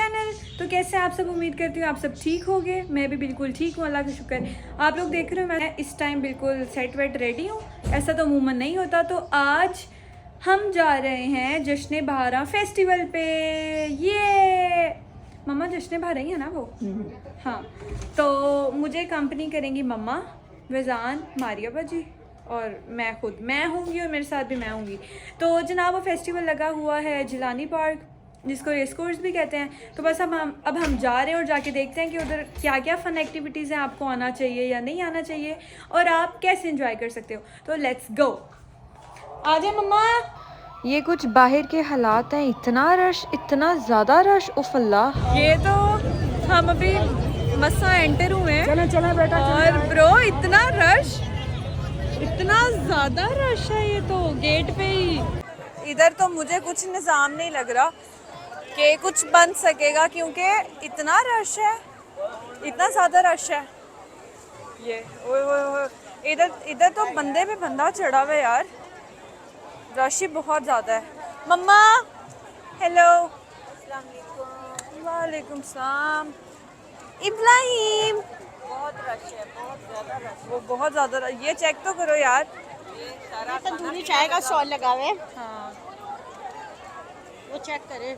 Channel. तो कैसे आप सब, उम्मीद करती हूँ आप सब ठीक होंगे। मैं भी बिल्कुल ठीक हूँ, अल्लाह का शुक्र। आप लोग देख रहे हो मैं इस टाइम बिल्कुल सेट वेट रेडी हूँ, ऐसा तो अमूमन नहीं होता। तो आज हम जा रहे हैं जश्न बहारा फेस्टिवल पे। ये मम्मा जश्न बहारा ही है ना वो? हाँ, तो मुझे कंपनी करेंगी मम्मा, वज़ान, मारिया बाजी और मैं होंगी और मेरे साथ भी मैं होंगी। तो जनाब वो फेस्टिवल लगा हुआ है जिलानी पार्क, जिसको रेस कोर्स भी कहते हैं। तो बस अब हम जा रहे हैं और जाके देखते हैं कि उधर क्या क्या फ़न एक्टिविटीज़ हैं, आपको आना चाहिए या नहीं आना चाहिए और आप कैसे इंजॉय कर सकते हो। तो लेट्स गो, आ जाए मम्मा। ये कुछ बाहर के हालात हैं, इतना रश, इतना ज़्यादा रश, उफ अल्लाह। ये तो हम अभी मसा एंटर हुए हैं। चले चले बेटा, और ब्रो इतना रश, इतना ज़्यादा रश है ये तो गेट पे ही। इधर तो मुझे कुछ निज़ाम नहीं लग रहा कि कुछ बन सकेगा, क्योंकि इतना रश है, इतना ज़्यादा रश है। ये ओए ओए ओए, इधर इधर तो बंदे पे बंदा चढ़ा हुआ है यार, रश ही बहुत ज़्यादा है। मम्मा हेलो, वालेकुम सलाम। इब्राहिम, बहुत रश है, बहुत ज़्यादा रश। वो बहुत ज़्यादा ये चेक तो करो यार। ये सारा तंदूरी चाय का स्टॉल लगा हुआ है, हाँ, वो चेक करे।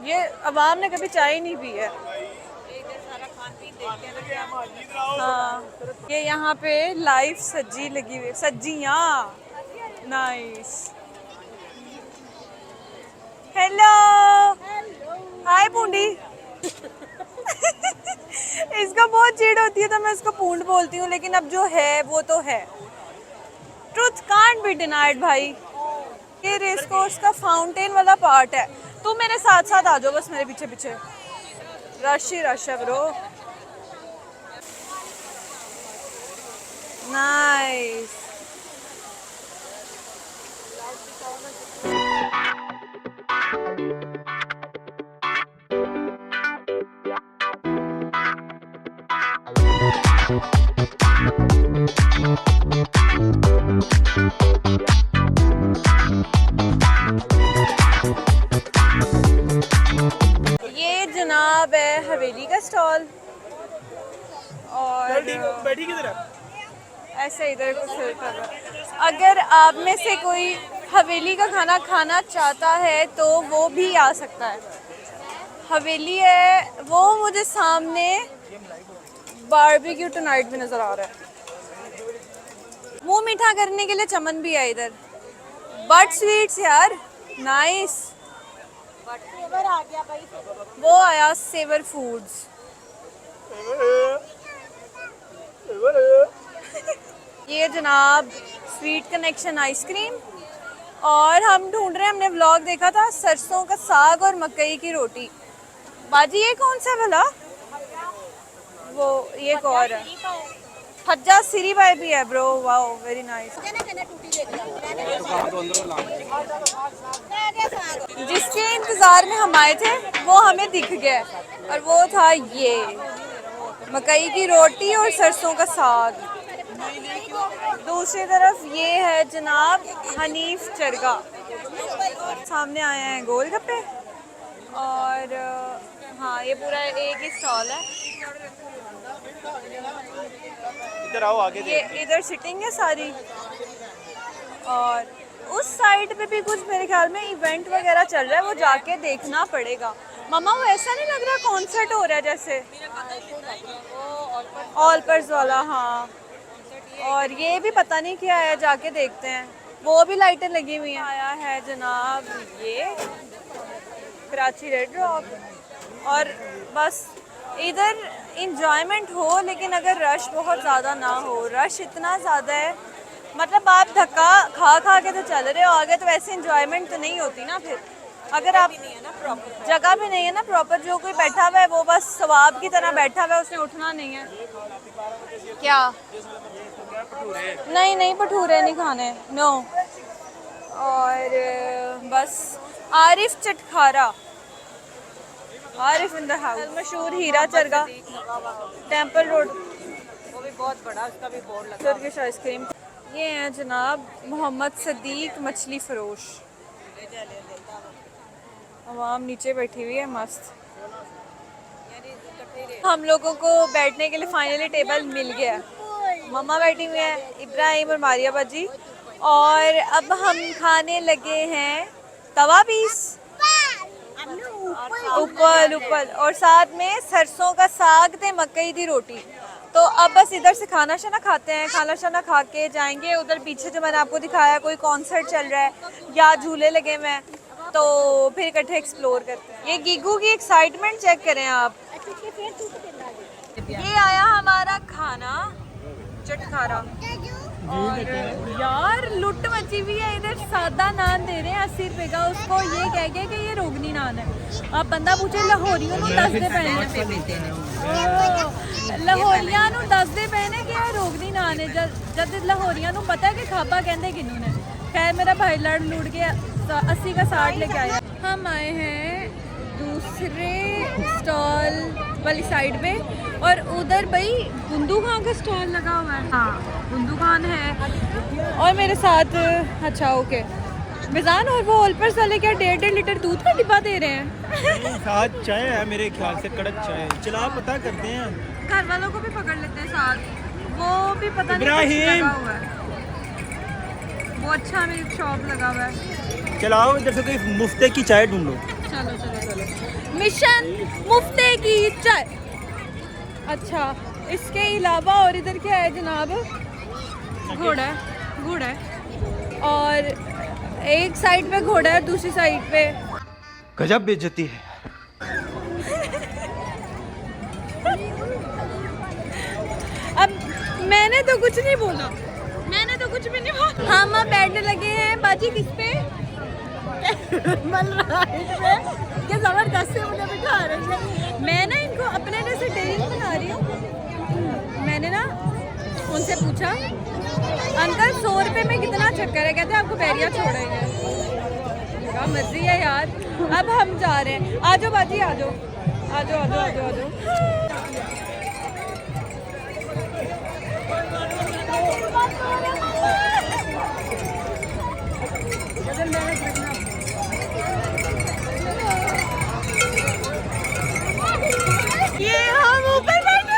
ये अवाम ने कभी चाय नहीं पी है। ये इधर सारा खान पीन देखते हैं क्या। हाँ, ये यहाँ पे लाइव सज्जी लगी हुई, सज्जियाँ, नाइस। हेलो, हाय पूंडी। इसका बहुत चिढ़ होती है तो मैं इसको पूंड बोलती हूँ, लेकिन अब जो है वो तो है। ट्रुथ कांट बी डिनाइड भाई। ये रेस कोर्स का फाउंटेन वाला पार्ट है। तू मेरे साथ साथ आ जाओ, बस मेरे पीछे पीछे। रश ही रश है ब्रो, नाइस। ये जनाब है हवेली का स्टॉल, और बैठी किधर है? ऐसे इधर कुछ कर रहा है। अगर आप में से कोई हवेली का खाना खाना चाहता है तो वो भी आ सकता है। हवेली है वो, मुझे सामने बारबेक्यू टुनाइट भी नज़र आ रहा है। मुंह मीठा करने के लिए चमन भी है इधर, बट स्वीट्स यार, नाइस। सेवर आ गया भाई। वो आया सेवर फूड्स। ये जनाब स्वीट कनेक्शन आइसक्रीम, और हम ढूंढ रहे हैं, हमने व्लॉग देखा था सरसों का साग और मकई की रोटी। बाजी ये कौन सा भला? वो ये और है, हज्जा सिरी भाई भी है ब्रो, वाओ वेरी नाइस। जिसके इंतजार में हम आए थे वो हमें दिख गया, और वो था ये मकई की रोटी और सरसों का साग। दूसरी तरफ ये है जनाब हनीफ चरगा। सामने आए हैं गोलगप्पे, और हाँ ये पूरा एक ही स्टॉल है। इधर आओ आगे ये इधर सिटिंग है सारी, और उस साइड पे भी कुछ मेरे ख्याल में इवेंट वगैरह चल रहा है, वो जाके देखना पड़ेगा। मामा वो ऐसा नहीं लग रहा कॉन्सर्ट हो रहा है जैसे? ऑल पर्स वाला, हाँ। और ये भी पता नहीं क्या है, जाके देखते हैं। वो भी लाइटें लगी हुई हैं। आया है जनाब ये कराची रेड रॉक, और बस इधर इंजॉयमेंट हो, लेकिन अगर रश बहुत ज़्यादा ना हो। रश इतना ज़्यादा है, मतलब आप धक्का खा खा के तो चल रहे हो आगे, तो वैसे इंजॉयमेंट तो नहीं होती ना फिर। अगर आप जगह भी नहीं है ना प्रॉपर, जो कोई बैठा हुआ है वो बस सवाब की तरह बैठा हुआ है, उसने उठना नहीं है। क्या? नहीं नहीं, भटूरे नहीं खाने, नो। और बस Arif चटखारा, Arif in the house, मशहूर हीरा चरगा, टेंपल रोड, वो भी बहुत बड़ा, उसका भी बोर्ड लगा। Turkish ice cream. ये हैं जनाब मोहम्मद सदीक मछली फरोश। आवाम नीचे बैठी हुई है मस्त। हम लोगों को बैठने के लिए फाइनली टेबल मिल गया। मम्मा बैठी हुई है, इब्राहिम और मारिया बाजी, और अब हम खाने लगे हैं तवा पीस ऊपर और साथ में सरसों का साग थे, मकई दी रोटी। तो अब बस इधर से खाना शाना खाते हैं, खाना शाना खा के जाएंगे उधर पीछे जो मैंने आपको दिखाया, कोई कॉन्सर्ट चल रहा है या झूले लगे हुए हैं, तो फिर इकट्ठे एक्सप्लोर करते हैं। ये गीगू की एक्साइटमेंट चेक करें आप। ये आया हमारा खाना चटखारा, और यार लुट मची हुई है इधर। सादा नान दे रहे हैं 80 रुपए का उसको, ये कह के कि ये रोगनी नान है। आप बंदा पूछे लाहौरियों को दसदे पैने, लाहौरियां ਨੂੰ दसदे पैने कि ये रोगनी नान है, जब लाहौरियां ਨੂੰ पता है कि खापा कहते किन्नू ने। खैर मेरा भाई लड़ लुट के 80 का 60 लेके आया। हम आए हैं दूसरे स्टॉल वाली साइड में, और उधर भाई बुंदू खान का स्टॉल लगा हुआ है। हाँ बुंदू खान है, और मेरे साथ अच्छा ओके मिजान, और वो ओलपर्स वाले क्या 1.5 लीटर दूध का डिब्बा दे रहे हैं। साथ चाय है मेरे ख्याल से, कड़क चाय। चला पता करते हैं, घर वालों को भी पकड़ लेते हैं साथ, वो भी पता नहीं इब्राहिम लगा हुआ है, वो अच्छा मिल्क शॉप लगा हुआ है। चलाओ इधर से कोई मुफ्ते की चाय ढूंढो। चलो चलो चलो, मिशन मुफ्ते की चाय। अच्छा इसके अलावा और इधर क्या है जनाब, घोड़ा है, घोड़ा है, और एक साइड पे घोड़ा है, दूसरी साइड पे गजब बेइज्जती है। अब मैंने तो कुछ नहीं बोला, मैंने तो कुछ भी नहीं बोला। हम अब बैठने लगे हैं बाजी किस पे क्या जबरदस्त से मुझे बिठा रहे हैं। मैं ना इनको अपने जैसे डेयरिंग बना रही हूँ। मैंने ना उनसे पूछा अंकल 100 रुपये में कितना चक्कर है, कहते हैं आपको बैरिया छोड़ेंगे। क्या मर्जी है यार। अब हम जा रहे हैं, आ जाओ बाजी आ जाओ आ जाओ आ जाओ आ जाओ आ जाओ। ये हम ऊपर बैठे।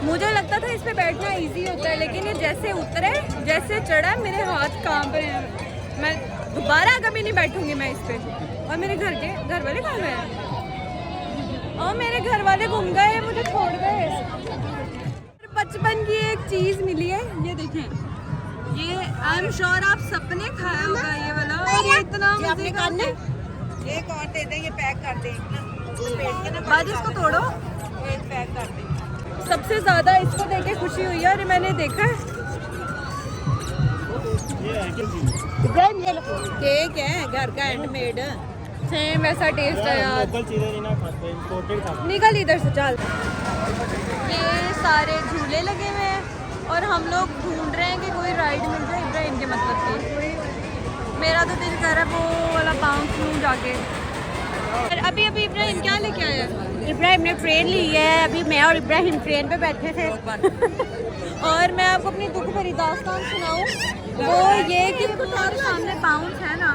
मुझे लगता था इस पे बैठना इजी होता है, लेकिन ये जैसे उतरे जैसे चढ़ा मेरे हाथ कांप रहे हैं। मैं दोबारा कभी नहीं बैठूंगी मैं इस पे। और मेरे घर वाले कहाँ गए हैं? और मेरे घर वाले घूम गए, मुझे छोड़ गए। बचपन की एक चीज मिली है, ये देखें, ये आई एम श्योर आप सबने खाया होगा ये वाला, और ये इतना मजे का है। एक और दे दें, ये पैक कर दें। बाद इसको तोड़ो, एक पैक कर दें। सबसे ज्यादा इसको देख के खुशी हुई है, और मैंने देखा है केक है घर का हैंडमेड, सेम वैसा टेस्ट है यार। लोकल चीजें नहीं ना खाते, इंपोर्टेड खाते। निकल इधर से चल। ये सारे झूले लगे हुए हैं, और हम लोग ढूंढ रहे हैं कि कोई राइड मिल जाए इब्राहिम के मतलब की। मेरा तो दिल कर रहा है वो वाला बाउंस लूँ जाके। और अभी इब्राहिम क्या लेके आया? इब्राहिम ने ट्रेन ली है, अभी मैं और इब्राहिम ट्रेन पे बैठे थे। और मैं आपको अपनी दुख भरी दास्तान सुनाऊं, वो ये कि तुम्हारे सामने बाउंस है ना,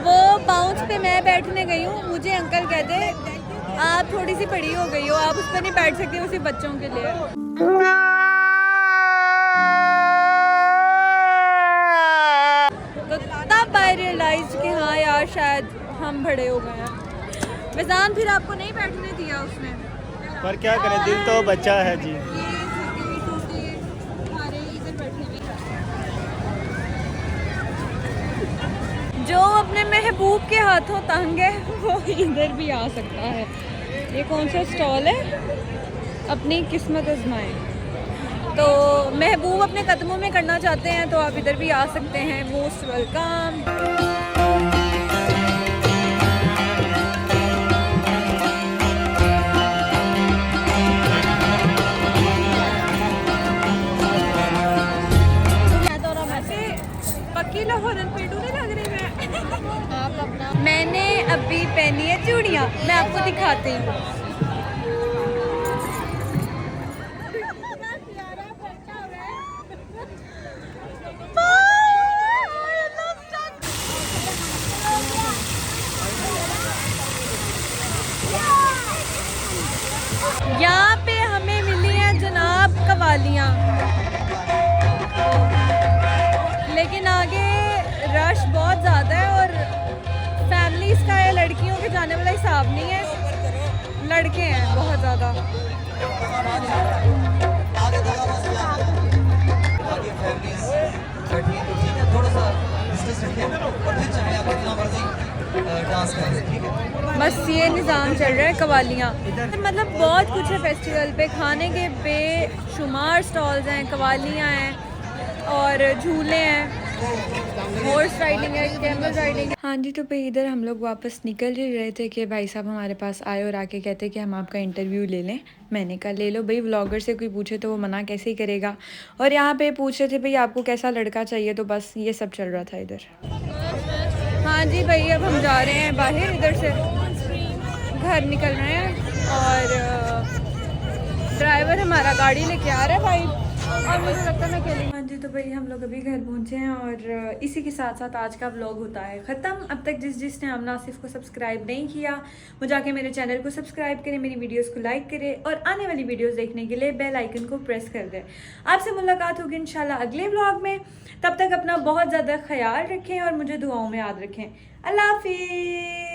वो बाउंस पे मैं बैठने गई हूँ। मुझे अंकल कहते आप थोड़ी सी बड़ी हो गई हो, आप उस पर नहीं बैठ सकती, उसी बच्चों के लिए। तो तब आई रियलाइज कि हाँ यार शायद हम बड़े हो गए हैं। मिजान फिर आपको नहीं बैठने दिया उसने, पर क्या करें, दिल तो बच्चा है जी। जो अपने महबूब के हाथों तंग है वो इधर भी आ सकता है। ये कौन सा स्टॉल है? अपनी किस्मत आजमाएं। तो महबूब अपने कदमों में करना चाहते हैं तो आप इधर भी आ सकते हैं, मोस्ट वेलकम। पक्की लाहौरन पेटू नहीं लग रही मैं। आप अपना, मैंने अभी पहनी है चूड़ियाँ, मैं आपको दिखाती हूँ। यहाँ पे हमें मिली हैं जनाब कवालियाँ, लेकिन आगे रश बहुत ज़्यादा है और फैमिलीज़ का या लड़कियों के जाने वाला हिसाब नहीं है, लड़के हैं बहुत ज़्यादा। बस ये निज़ाम चल रहा है कवालियाँ, मतलब बहुत कुछ है फेस्टिवल पे, खाने के बेशुमार स्टॉल्स हैं, कवालियाँ हैं और झूले हैं, हॉर्स राइडिंग है, कैमल राइडिंग है। हाँ जी, तो भाई इधर हम लोग वापस निकल ही रहे थे कि भाई साहब हमारे पास आए और आके कहते कि हम आपका इंटरव्यू ले लें। मैंने कहा ले लो भाई, व्लॉगर से कोई पूछे तो वो मना कैसे ही करेगा। और यहाँ पे पूछ रहे थे भाई आपको कैसा लड़का चाहिए, तो बस ये सब चल रहा था इधर। हाँ जी भाई, अब हम जा रहे हैं बाहर, इधर से घर निकल रहे हैं और ड्राइवर हमारा गाड़ी लेके आ रहा है भाई, और मुझे लगता है मैं अकेली। हाँ जी, तो भाई हम लोग अभी घर पहुँचे हैं और इसी के साथ साथ आज का व्लॉग होता है ख़त्म। अब तक जिसने आमना आसिफ को सब्सक्राइब नहीं किया वो जाके मेरे चैनल को सब्सक्राइब करें, मेरी वीडियोस को लाइक करें और आने वाली वीडियोस देखने के लिए बेल आइकन को प्रेस कर दें। आपसे मुलाकात होगी इंशाल्लाह अगले व्लॉग में। तब तक अपना बहुत ज़्यादा ख्याल रखें और मुझे दुआओं में याद रखें। अल्लाह हाफिज़।